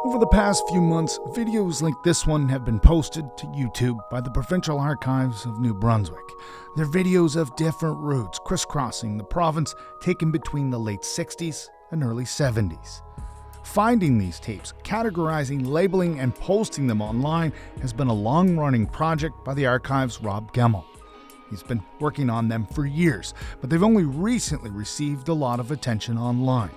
Over the past few months, videos like this one have been posted to YouTube by the Provincial Archives of New Brunswick. They're videos of different routes crisscrossing the province taken between the late 60s and early 70s. Finding these tapes, categorizing, labeling, and posting them online has been a long-running project by the Archive's Rob Gemmell. He's been working on them for years, but they've only recently received a lot of attention online.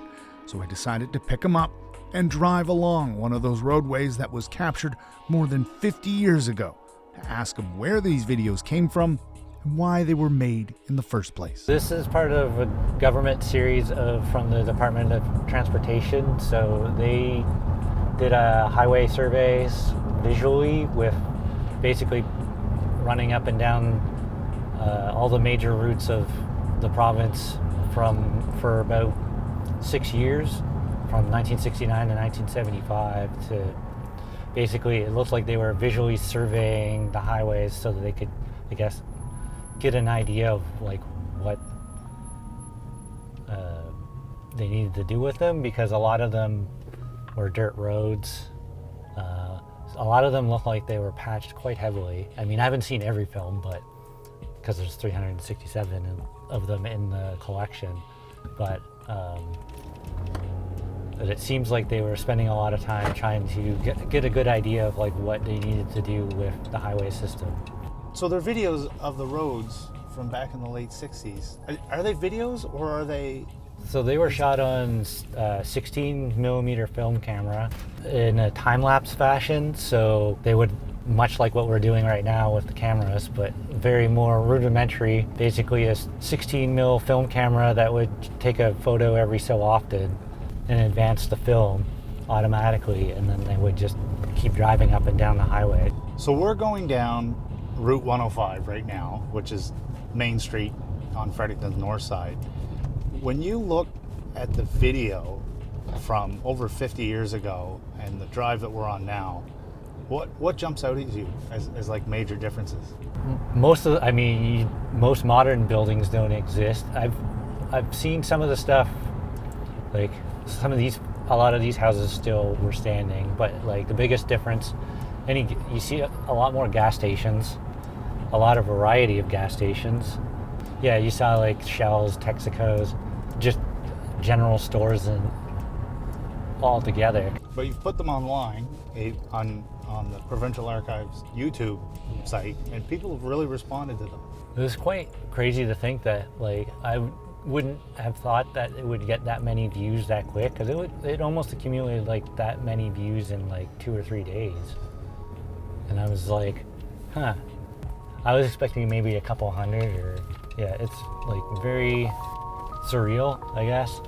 So I decided to pick them up and drive along one of those roadways that was captured more than 50 years ago to ask him where these videos came from and why they were made in the first place. This is part of a government series from the Department of Transportation. So they did highway surveys visually with basically running up and down all the major routes of the province for about 6 years, from 1969 to 1975. To basically, it looks like they were visually surveying the highways so that they could, I guess, get an idea of like what they needed to do with them, because a lot of them were dirt roads. A lot of them look like they were patched quite heavily. I mean, I haven't seen every film, but because there's 367 of them in the collection, but it seems like they were spending a lot of time trying to get a good idea of like what they needed to do with the highway system. So they're videos of the roads from back in the late 60s. Are they videos or are they? So they were shot on 16 millimeter film camera in a time-lapse fashion. So they would, much like what we're doing right now with the cameras, but very more rudimentary. Basically a 16 mil film camera that would take a photo every so often and advance the film automatically, and then they would just keep driving up and down the highway. So we're going down Route 105 right now, which is Main Street on Fredericton's north side. When you look at the video from over 50 years ago and the drive that we're on now, what jumps out at you as like major differences? Most modern buildings don't exist. I've seen some of the stuff, like a lot of these houses still were standing, but like the biggest difference, you see a lot more gas stations, a lot of variety of gas stations. Yeah, you saw like Shell's, Texaco's, just general stores and all together. But you've put them online on the Provincial Archives YouTube site, and people have really responded to them. It was quite crazy to think that like I wouldn't have thought that it would get that many views that quick, because it almost accumulated like that many views in like 2 or 3 days. And I was like, I was expecting maybe a couple hundred, or yeah, it's like very surreal, I guess.